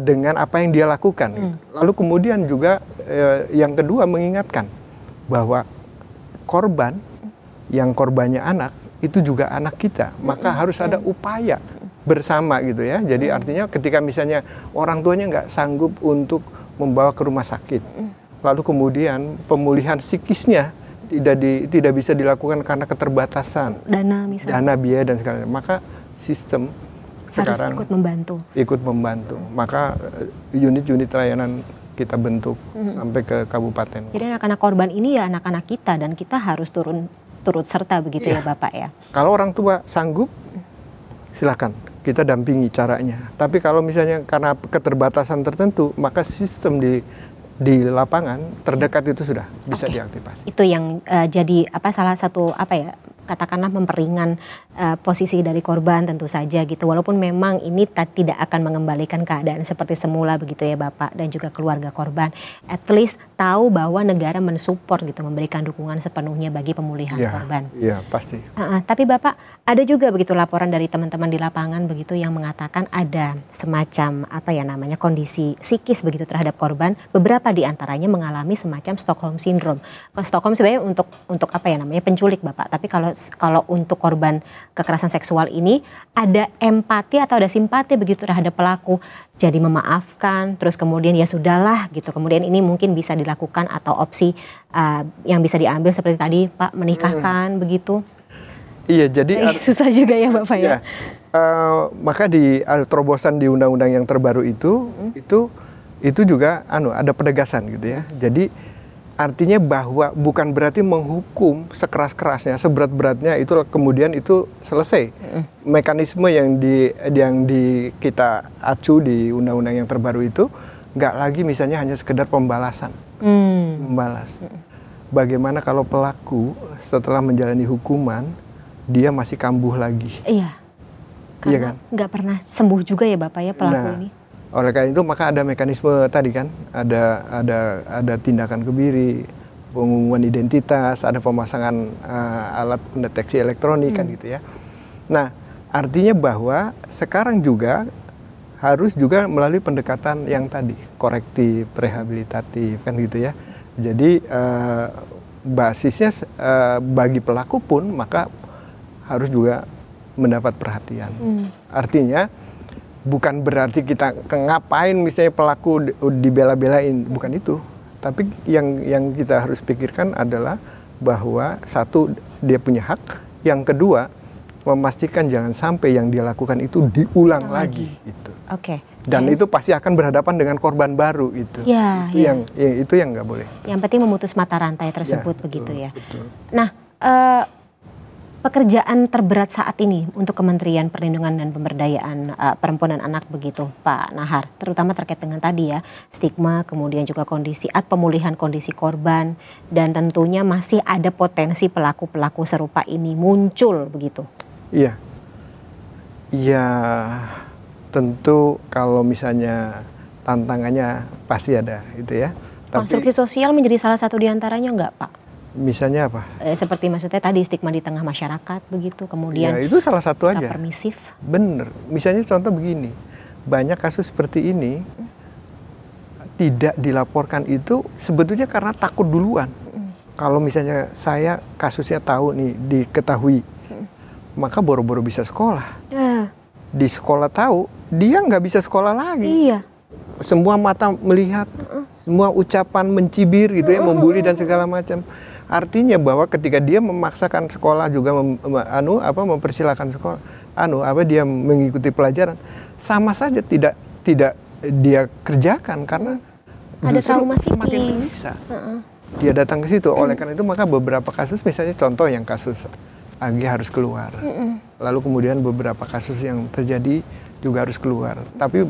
Speaker 5: dengan apa yang dia lakukan. Gitu. Lalu kemudian juga yang kedua mengingatkan bahwa korban yang korbannya anak itu juga anak kita, maka harus ada upaya bersama gitu ya. Jadi artinya ketika misalnya orang tuanya nggak sanggup untuk membawa ke rumah sakit, lalu kemudian pemulihan psikisnya tidak bisa dilakukan karena keterbatasan dana, biaya dan segala macam, maka sistem
Speaker 4: harus
Speaker 5: sekarang
Speaker 4: ikut
Speaker 5: membantu. Maka unit-unit layanan kita bentuk sampai ke kabupaten.
Speaker 4: Jadi anak-anak korban ini ya anak-anak kita dan kita harus turut serta begitu ya Bapak ya.
Speaker 5: Kalau orang tua sanggup, silakan kita dampingi caranya. Tapi kalau misalnya karena keterbatasan tertentu, maka sistem di lapangan terdekat itu sudah bisa diaktifasi.
Speaker 4: Itu yang jadi salah satu katakanlah memperingan posisi dari korban tentu saja gitu. Walaupun memang ini tidak akan mengembalikan keadaan seperti semula begitu ya Bapak dan juga keluarga korban. At least tahu bahwa negara mensupport gitu, memberikan dukungan sepenuhnya bagi pemulihan korban.
Speaker 5: Iya, pasti.
Speaker 4: Tapi Bapak ada juga begitu laporan dari teman-teman di lapangan begitu yang mengatakan ada semacam kondisi psikis begitu terhadap korban. Beberapa di antaranya mengalami semacam Stockholm Syndrome. Stockholm sebenarnya untuk penculik Bapak. Tapi kalau untuk korban kekerasan seksual ini ada empati atau ada simpati begitu terhadap pelaku. Jadi memaafkan, terus kemudian ya sudahlah gitu. Kemudian ini mungkin bisa dilakukan atau opsi yang bisa diambil seperti tadi Pak menikahkan begitu.
Speaker 5: Iya, jadi
Speaker 4: susah juga ya Bapak ya.
Speaker 5: Maka di terobosan di undang-undang yang terbaru itu juga ada penegasan gitu ya. Jadi Artinya bahwa bukan berarti menghukum sekeras-kerasnya, seberat-beratnya itu kemudian itu selesai. Mekanisme yang kita acu di undang-undang yang terbaru itu nggak lagi misalnya hanya sekedar pembalasan, membalas. Bagaimana kalau pelaku setelah menjalani hukuman dia masih kambuh lagi?
Speaker 4: Iya, karena nggak pernah sembuh juga ya Bapak ya pelaku ini.
Speaker 5: Oleh karena itu maka ada mekanisme tadi kan, ada tindakan kebiri, pengumuman identitas, ada pemasangan alat pendeteksi elektronik kan gitu ya. Nah, artinya bahwa sekarang juga harus juga melalui pendekatan yang tadi, korektif, rehabilitatif kan gitu ya. Jadi basisnya bagi pelaku pun maka harus juga mendapat perhatian. Artinya bukan berarti kita ngapain misalnya pelaku dibela-belain, bukan itu. Tapi yang kita harus pikirkan adalah bahwa satu, dia punya hak, yang kedua memastikan jangan sampai yang dia lakukan itu diulang lagi gitu.
Speaker 4: Oke.
Speaker 5: Dan itu pasti akan berhadapan dengan korban baru itu.
Speaker 4: Ya,
Speaker 5: itu yang nggak boleh.
Speaker 4: Yang penting memutus mata rantai tersebut begitu ya.
Speaker 5: Betul.
Speaker 4: Nah, pekerjaan terberat saat ini untuk Kementerian Perlindungan dan Pemberdayaan Perempuan dan Anak begitu Pak Nahar, terutama terkait dengan tadi ya stigma, kemudian juga pemulihan kondisi korban, dan tentunya masih ada potensi pelaku-pelaku serupa ini muncul begitu.
Speaker 5: Iya, tentu kalau misalnya tantangannya pasti ada gitu ya.
Speaker 4: Konstruksi sosial menjadi salah satu diantaranya enggak Pak?
Speaker 5: Misalnya apa?
Speaker 4: Seperti maksudnya tadi stigma di tengah masyarakat begitu, kemudian
Speaker 5: ya, itu salah satu aja.
Speaker 4: Permisif.
Speaker 5: Bener. Misalnya contoh begini, banyak kasus seperti ini tidak dilaporkan itu sebetulnya karena takut duluan. Kalau misalnya saya kasusnya tahu nih, diketahui, maka boro-boro bisa sekolah. Di sekolah tahu, dia nggak bisa sekolah lagi.
Speaker 4: Iya.
Speaker 5: Semua mata melihat, semua ucapan mencibir gitu ya, membuli dan segala macam. Artinya bahwa ketika dia memaksakan sekolah juga mempersilahkan sekolah, dia mengikuti pelajaran, sama saja tidak dia kerjakan karena
Speaker 4: ada trauma
Speaker 5: semakin tersiksa. Dia datang ke situ. Oleh karena itu maka beberapa kasus, misalnya contoh yang kasus AG harus keluar. Lalu kemudian beberapa kasus yang terjadi juga harus keluar. Tapi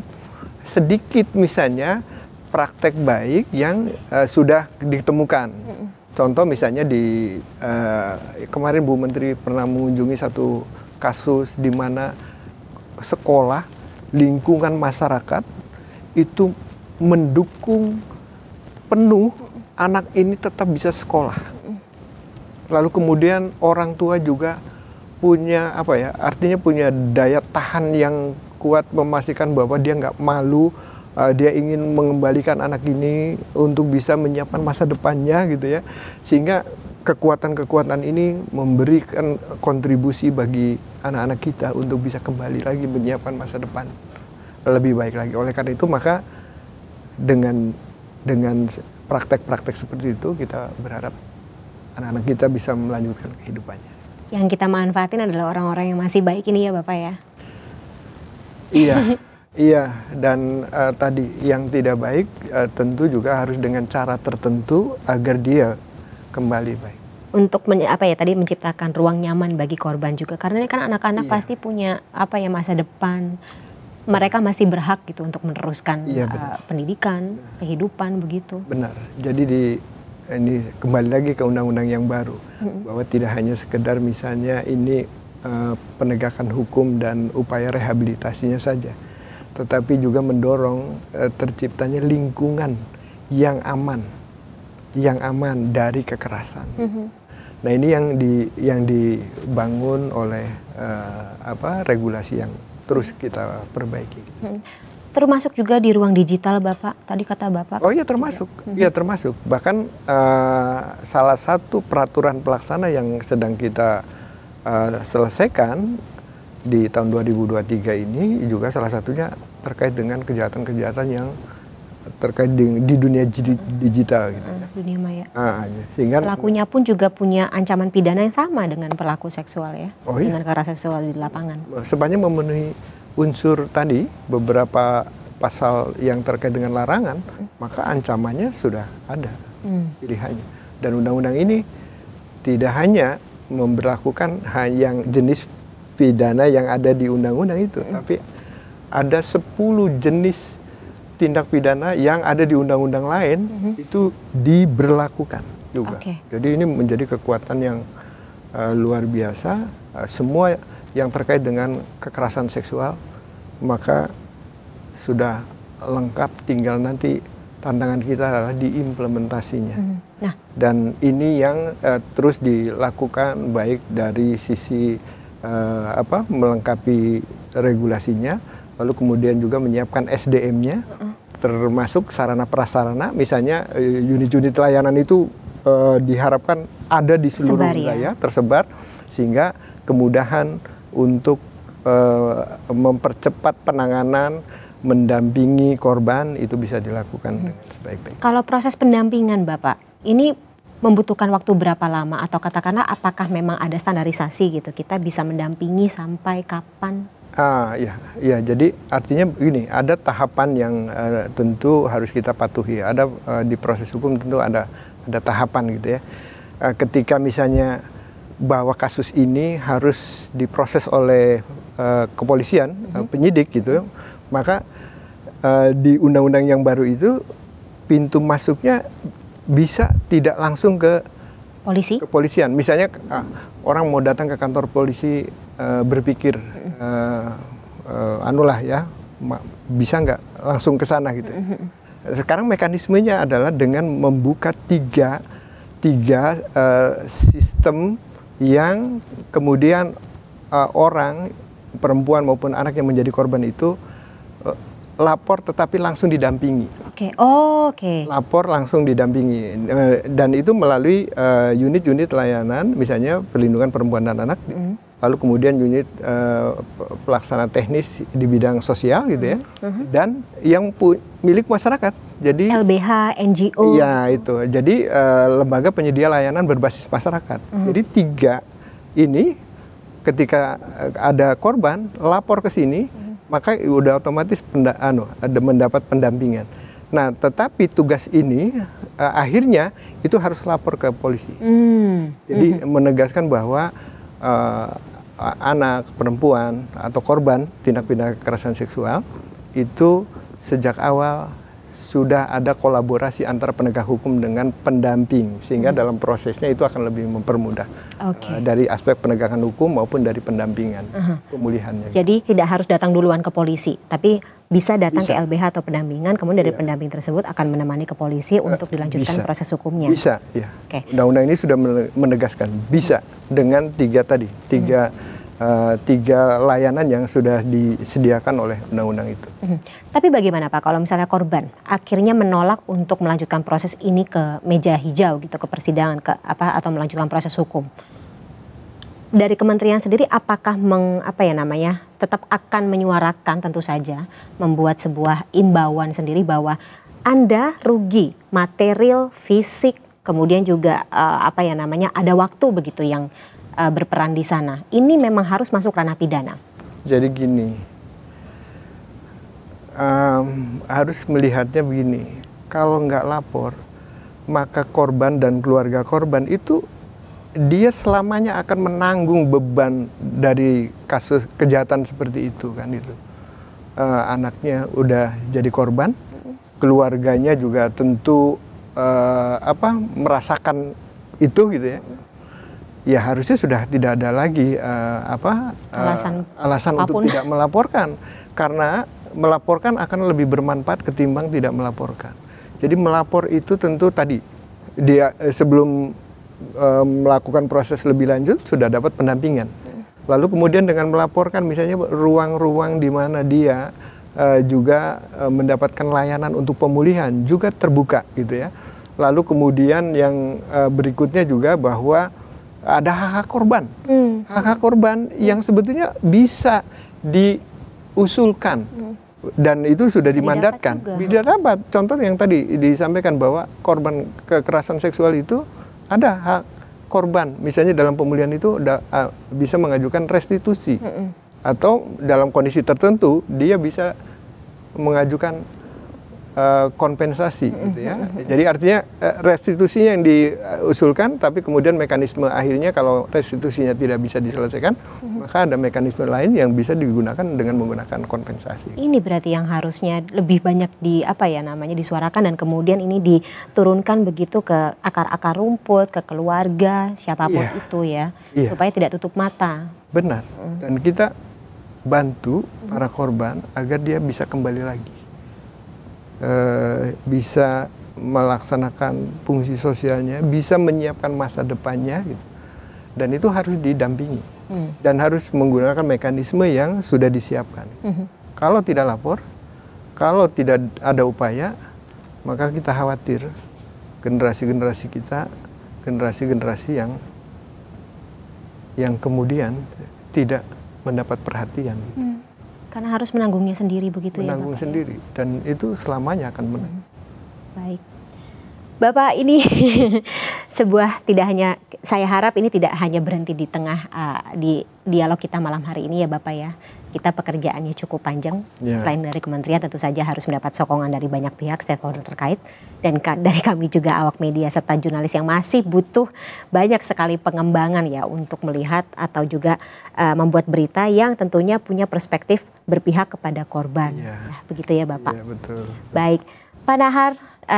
Speaker 5: sedikit misalnya praktek baik yang sudah ditemukan. Contoh misalnya kemarin Bu Menteri pernah mengunjungi satu kasus di mana sekolah, lingkungan masyarakat itu mendukung penuh anak ini tetap bisa sekolah. Lalu kemudian orang tua juga punya artinya punya daya tahan yang kuat memastikan bahwa dia nggak malu. Dia ingin mengembalikan anak ini untuk bisa menyiapkan masa depannya gitu ya, sehingga kekuatan-kekuatan ini memberikan kontribusi bagi anak-anak kita untuk bisa kembali lagi menyiapkan masa depan lebih baik lagi. Oleh karena itu maka dengan praktek-praktek seperti itu kita berharap anak-anak kita bisa melanjutkan kehidupannya.
Speaker 4: Yang kita manfaatin adalah orang-orang yang masih baik ini ya Bapak ya.
Speaker 5: Iya, dan tadi yang tidak baik tentu juga harus dengan cara tertentu agar dia kembali baik.
Speaker 4: Untuk tadi menciptakan ruang nyaman bagi korban juga, karena ini kan anak-anak pasti punya masa depan, mereka masih berhak gitu untuk meneruskan pendidikan, kehidupan begitu. Benar.
Speaker 5: Jadi ini kembali lagi ke undang-undang yang baru, bahwa tidak hanya sekedar misalnya ini penegakan hukum dan upaya rehabilitasinya saja, tetapi juga mendorong terciptanya lingkungan yang aman dari kekerasan. Nah ini yang dibangun oleh regulasi yang terus kita perbaiki.
Speaker 4: Termasuk juga di ruang digital Bapak, tadi kata Bapak.
Speaker 5: Oh iya termasuk, termasuk. Bahkan salah satu peraturan pelaksana yang sedang kita selesaikan di tahun 2023 ini juga salah satunya terkait dengan kejahatan-kejahatan yang terkait di dunia digital gitu.
Speaker 4: Dunia maya.
Speaker 5: Sehingga
Speaker 4: pelakunya pun juga punya ancaman pidana yang sama dengan pelaku seksual ya. Dengan kekerasan seksual di lapangan.
Speaker 5: Sebanyak memenuhi unsur tadi beberapa pasal yang terkait dengan larangan, maka ancamannya sudah ada. pilihannya. Dan undang-undang ini tidak hanya memberlakukan yang jenis pidana yang ada di undang-undang itu, tapi ada 10 jenis tindak pidana yang ada di undang-undang lain itu diberlakukan juga. Jadi ini menjadi kekuatan yang luar biasa. Semua yang terkait dengan kekerasan seksual maka sudah lengkap, tinggal nanti tantangan kita adalah diimplementasinya. Dan ini yang terus dilakukan baik dari sisi melengkapi regulasinya, lalu kemudian juga menyiapkan SDM-nya, termasuk sarana prasarana, misalnya unit-unit layanan itu diharapkan ada di seluruh wilayah, tersebar, sehingga kemudahan untuk mempercepat penanganan, mendampingi korban itu bisa dilakukan dengan sebaik-baiknya.
Speaker 4: Kalau proses pendampingan Bapak, ini membutuhkan waktu berapa lama, atau katakanlah apakah memang ada standarisasi gitu, kita bisa mendampingi sampai kapan?
Speaker 5: Ya, jadi artinya begini, ada tahapan yang tentu harus kita patuhi. Ada di proses hukum tentu ada tahapan gitu ya. Ketika misalnya bahwa kasus ini harus diproses oleh kepolisian, penyidik gitu, maka di undang-undang yang baru itu pintu masuknya bisa tidak langsung ke kepolisian. Misalnya orang mau datang ke kantor polisi berpikir bisa nggak langsung ke sana gitu. Sekarang mekanismenya adalah dengan membuka tiga sistem yang kemudian orang, perempuan maupun anak yang menjadi korban itu lapor tetapi langsung didampingi. Lapor langsung didampingi, dan itu melalui unit-unit layanan, misalnya perlindungan perempuan dan anak, lalu kemudian unit pelaksana teknis di bidang sosial gitu ya, dan yang milik masyarakat. Jadi
Speaker 4: LBH, NGO.
Speaker 5: Ya itu. Jadi lembaga penyedia layanan berbasis masyarakat. Jadi 3 ini ketika ada korban lapor ke sini, maka udah otomatis mendapat pendampingan. Nah, tetapi tugas ini akhirnya itu harus lapor ke polisi. Jadi menegaskan bahwa anak, perempuan atau korban tindak pidana kekerasan seksual itu sejak awal sudah ada kolaborasi antara penegak hukum dengan pendamping, sehingga dalam prosesnya itu akan lebih mempermudah dari aspek penegakan hukum maupun dari pendampingan pemulihannya.
Speaker 4: Jadi tidak harus datang duluan ke polisi, tapi bisa datang ke LBH atau pendampingan, kemudian dari pendamping tersebut akan menemani ke polisi untuk dilanjutkan proses hukumnya.
Speaker 5: Bisa, ya. Undang-undang ini sudah menegaskan bisa dengan 3 layanan yang sudah disediakan oleh undang-undang itu.
Speaker 4: Tapi bagaimana Pak kalau misalnya korban akhirnya menolak untuk melanjutkan proses ini ke meja hijau gitu, ke persidangan atau melanjutkan proses hukum? Dari kementerian sendiri apakah tetap akan menyuarakan, tentu saja membuat sebuah imbauan sendiri bahwa Anda rugi material, fisik, kemudian juga ada waktu begitu yang berperan di sana. Ini memang harus masuk ranah pidana.
Speaker 5: Jadi gini, harus melihatnya begini. Kalau nggak lapor, maka korban dan keluarga korban itu dia selamanya akan menanggung beban dari kasus kejahatan seperti itu kan itu. Anaknya udah jadi korban, keluarganya juga tentu merasakan itu gitu ya. Ya harusnya sudah tidak ada lagi alasan untuk tidak melaporkan, karena melaporkan akan lebih bermanfaat ketimbang tidak melaporkan. Jadi melapor itu tentu tadi dia sebelum melakukan proses lebih lanjut sudah dapat pendampingan. Lalu kemudian dengan melaporkan misalnya ruang-ruang di mana dia juga mendapatkan layanan untuk pemulihan juga terbuka gitu ya. Lalu kemudian yang berikutnya juga bahwa ada hak-hak korban. Hak-hak korban yang sebetulnya bisa diusulkan. Dan itu sudah dimandatkan. Bisa dapat. Contoh yang tadi disampaikan bahwa korban kekerasan seksual itu ada hak korban. Misalnya dalam pemulihan itu bisa mengajukan restitusi. Atau dalam kondisi tertentu dia bisa mengajukan kompensasi gitu ya. Jadi artinya restitusinya yang diusulkan, tapi kemudian mekanisme akhirnya kalau restitusinya tidak bisa diselesaikan, maka ada mekanisme lain yang bisa digunakan dengan menggunakan kompensasi.
Speaker 4: Ini berarti yang harusnya lebih banyak disuarakan dan kemudian ini diturunkan begitu ke akar-akar rumput, ke keluarga, siapapun itu ya, supaya tidak tutup mata.
Speaker 5: Benar. Dan kita bantu para korban agar dia bisa kembali lagi. Bisa melaksanakan fungsi sosialnya, bisa menyiapkan masa depannya gitu. Dan itu harus didampingi dan harus menggunakan mekanisme yang sudah disiapkan. Kalau tidak lapor, kalau tidak ada upaya, maka kita khawatir generasi-generasi kita, generasi-generasi yang kemudian tidak mendapat perhatian gitu.
Speaker 4: Karena harus menanggungnya sendiri begitu ya Bapak?
Speaker 5: Menanggung sendiri, dan itu selamanya akan menang.
Speaker 4: Baik. Bapak, ini saya harap ini tidak hanya berhenti di tengah di dialog kita malam hari ini ya Bapak ya. Kita pekerjaannya cukup panjang, selain dari kementerian tentu saja harus mendapat sokongan dari banyak pihak stakeholder terkait. Dan dari kami juga awak media serta jurnalis yang masih butuh banyak sekali pengembangan ya untuk melihat atau juga membuat berita yang tentunya punya perspektif berpihak kepada korban. Ya, begitu ya Bapak?
Speaker 5: Iya, betul.
Speaker 4: Baik, Pak Nahar,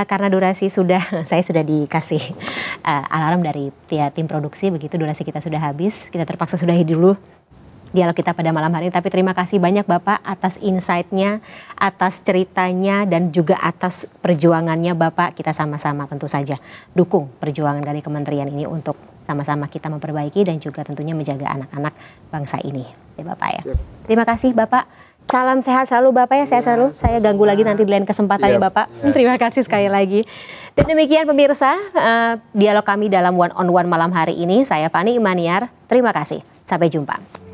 Speaker 4: karena durasi saya sudah dikasih alarm dari tim produksi, begitu durasi kita sudah habis, kita terpaksa sudahi dulu dialog kita pada malam hari ini. Tapi terima kasih banyak Bapak atas insight-nya, atas ceritanya, dan juga atas perjuangannya Bapak. Kita sama-sama tentu saja dukung perjuangan dari kementerian ini untuk sama-sama kita memperbaiki dan juga tentunya menjaga anak-anak bangsa ini ya Bapak ya. Siap. Terima kasih Bapak. Salam sehat selalu Bapak ya, sehat selalu. Saya ganggu lagi nanti di lain kesempatan ya Bapak. Terima kasih sekali lagi. Dan demikian pemirsa, dialog kami dalam One on One malam hari ini. Saya Fani Imaniar, terima kasih. Sampai jumpa.